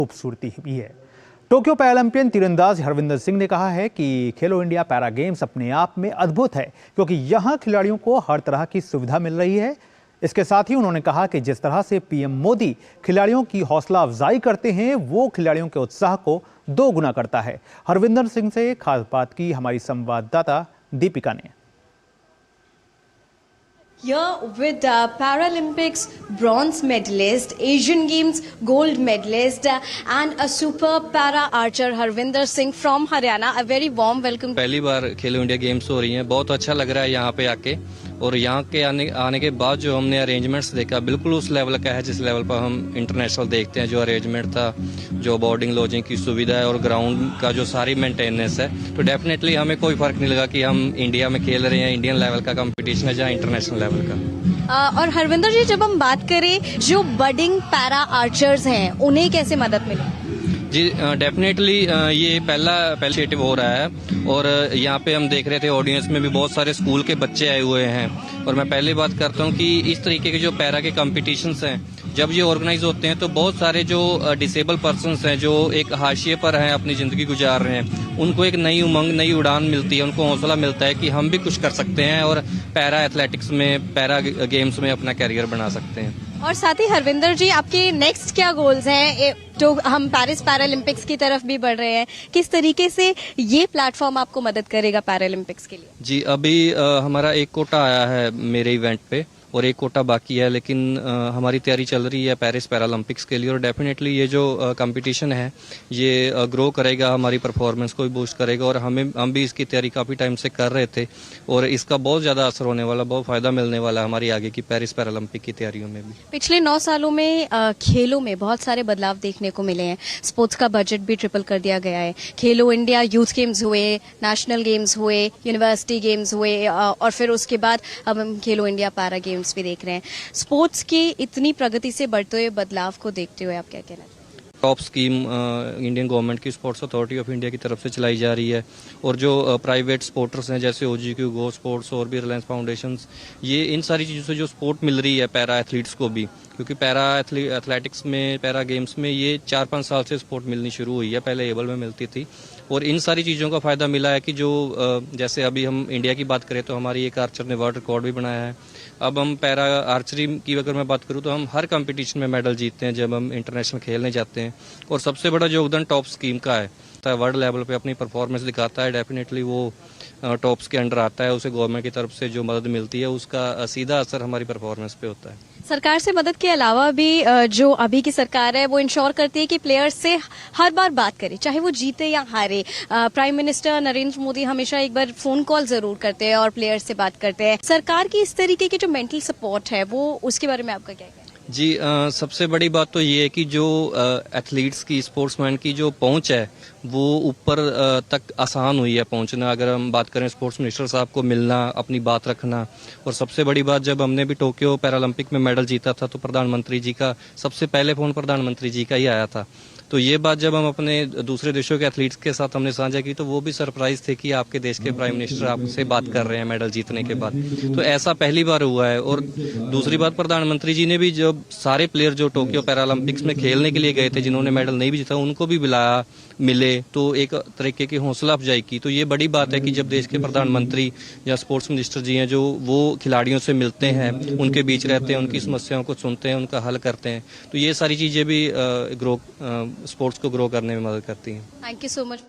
खूबसूरती भी है। टोक्यो पैरालंपियन तीरंदाज हरविंदर सिंह ने कहा है कि खेलो इंडिया पैरा गेम्स अपने आप में अद्भुत है, क्योंकि यहाँ खिलाड़ियों को हर तरह की सुविधा मिल रही है। इसके साथ ही उन्होंने कहा कि जिस तरह से पीएम मोदी खिलाड़ियों की हौसला अफजाई करते हैं, वो खिलाड़ियों के उत्साह को 2 गुना करता है। हरविंदर सिंह से खास बात की हमारी संवाददाता दीपिका ने। Here with Paralympics bronze medalist, Asian Games gold medalist and a super para archer Harvinder Singh from Haryana. A very warm welcome. पहली बार खेलो इंडिया गेम्स हो रही हैं, बहुत अच्छा लग रहा है यहाँ पे आके। और यहाँ के आने के बाद जो हमने अरेंजमेंट्स देखा, बिल्कुल उस लेवल का है जिस लेवल पर हम इंटरनेशनल देखते हैं। जो अरेंजमेंट था, जो बोर्डिंग लॉजिंग की सुविधा है और ग्राउंड का जो सारी मेंटेनेंस है, तो डेफिनेटली हमें कोई फर्क नहीं लगा कि हम इंडिया में खेल रहे हैं, इंडियन लेवल का कंपटीशन है जहाँ इंटरनेशनल लेवल का। और हरविंदर जी, जब हम बात करें जो बडिंग पैरा आर्चर्स हैं, उन्हें कैसे मदद मिले? जी डेफिनेटली ये पहला इनिशिएटिव हो रहा है और यहाँ पे हम देख रहे थे ऑडियंस में भी बहुत सारे स्कूल के बच्चे आए हुए हैं। और मैं पहले बात करता हूँ कि इस तरीके के जो पैरा के कॉम्पिटिशन्स हैं, जब ये ऑर्गेनाइज होते हैं तो बहुत सारे जो डिसेबल पर्सन्स हैं, जो एक हाशिए पर हैं, अपनी जिंदगी गुजार रहे हैं, उनको एक नई उमंग, नई उड़ान मिलती है, उनको हौसला मिलता है कि हम भी कुछ कर सकते हैं और पैरा एथलेटिक्स में, पैरा गेम्स में अपना कैरियर बना सकते हैं। और साथ ही हरविंदर जी, आपके नेक्स्ट क्या गोल्स हैं? तो हम पेरिस पैरालंपिक्स की तरफ भी बढ़ रहे हैं, किस तरीके से ये प्लेटफॉर्म आपको मदद करेगा पैरालंपिक्स के लिए? जी अभी हमारा एक कोटा आया है मेरे इवेंट पे और एक कोटा बाकी है, लेकिन हमारी तैयारी चल रही है पेरिस पैरालंपिक्स के लिए। और डेफिनेटली ये जो कंपटीशन है ये ग्रो करेगा, हमारी परफॉर्मेंस को भी बूस्ट करेगा। और हम भी इसकी तैयारी काफ़ी टाइम से कर रहे थे और इसका बहुत ज़्यादा असर होने वाला, बहुत फ़ायदा मिलने वाला हमारी आगे की पेरिस पैरालंपिक की तैयारियों में भी। पिछले 9 सालों में खेलों में बहुत सारे बदलाव देखने को मिले हैं। स्पोर्ट्स का बजट भी ट्रिपल कर दिया गया है। खेलो इंडिया यूथ गेम्स हुए, नेशनल गेम्स हुए, यूनिवर्सिटी गेम्स हुए और फिर उसके बाद अब हम खेलो इंडिया पैरा गेम्स भी देख रहे हैं। स्पोर्ट्स की इतनी प्रगति से बढ़ते हुए बदलाव को देखते हुए आप क्या कहना चाहते हैं? टॉप स्कीम इंडियन गवर्नमेंट की स्पोर्ट्स अथॉरिटी ऑफ इंडिया की तरफ से चलाई जा रही है और जो प्राइवेट स्पोर्टर्स हैं जैसे OGQ, गो स्पोर्ट्स और भी रिलायंस फाउंडेशंस, ये इन सारी चीज़ों से जो सपोर्ट मिल रही है पैरा एथलीट्स को भी, क्योंकि पैरा एथलेटिक्स में, पैरा गेम्स में ये 4-5 साल से सपोर्ट मिलनी शुरू हुई है, पहले एबल में मिलती थी। और इन सारी चीज़ों का फ़ायदा मिला है कि जो जैसे अभी हम इंडिया की बात करें तो हमारी एक आर्चर ने वर्ल्ड रिकॉर्ड भी बनाया है। अब हम पैरा आर्चरी की अगर मैं बात करूं तो हम हर कंपटीशन में मेडल जीतते हैं जब हम इंटरनेशनल खेलने जाते हैं। और सबसे बड़ा योगदान टॉप स्कीम का है, वर्ल्ड लेवल पे अपनी परफॉर्मेंस दिखाता है, डेफिनेटली वो टॉप्स के अंडर आता है, उसे गवर्नमेंट की तरफ से जो मदद मिलती है उसका सीधा असर हमारी परफॉर्मेंस पे होता है। सरकार से मदद के अलावा भी जो अभी की सरकार है वो इंश्योर करती है कि प्लेयर्स से हर बार बात करे, चाहे वो जीते या हारे। प्राइम मिनिस्टर नरेंद्र मोदी हमेशा एक बार फोन कॉल जरूर करते हैं और प्लेयर्स से बात करते हैं। सरकार की इस तरीके की जो मेंटल सपोर्ट है, वो उसके बारे में आपका क्या कहना है? जी सबसे बड़ी बात तो ये है कि जो एथलीट्स की, स्पोर्ट्समैन की जो पहुंच है वो ऊपर तक आसान हुई है पहुंचना। अगर हम बात करें स्पोर्ट्स मिनिस्टर साहब को मिलना, अपनी बात रखना, और सबसे बड़ी बात जब हमने भी टोक्यो पैरालंपिक में मेडल जीता था तो प्रधानमंत्री जी का सबसे पहले फोन प्रधानमंत्री जी का ही आया था। तो ये बात जब हम अपने दूसरे देशों के एथलीट्स के साथ हमने साझा की तो वो भी सरप्राइज थे कि आपके देश के प्राइम मिनिस्टर आपसे बात कर रहे हैं मेडल जीतने के बाद। तो ऐसा पहली बार हुआ है। और दूसरी बात, प्रधानमंत्री जी ने भी जब सारे प्लेयर जो टोक्यो पैरालंपिक्स में खेलने के लिए गए थे, जिन्होंने मेडल नहीं भी जीता, उनको भी बुलाया, मिले, तो एक तरीके की हौसला अफजाई की। तो ये बड़ी बात है कि जब देश के प्रधानमंत्री या स्पोर्ट्स मिनिस्टर जी हैं जो वो खिलाड़ियों से मिलते हैं, उनके बीच रहते हैं, उनकी समस्याओं को सुनते हैं, उनका हल करते हैं, तो ये सारी चीजें भी स्पोर्ट्स को ग्रो करने में मदद करती हैं। Thank you so much.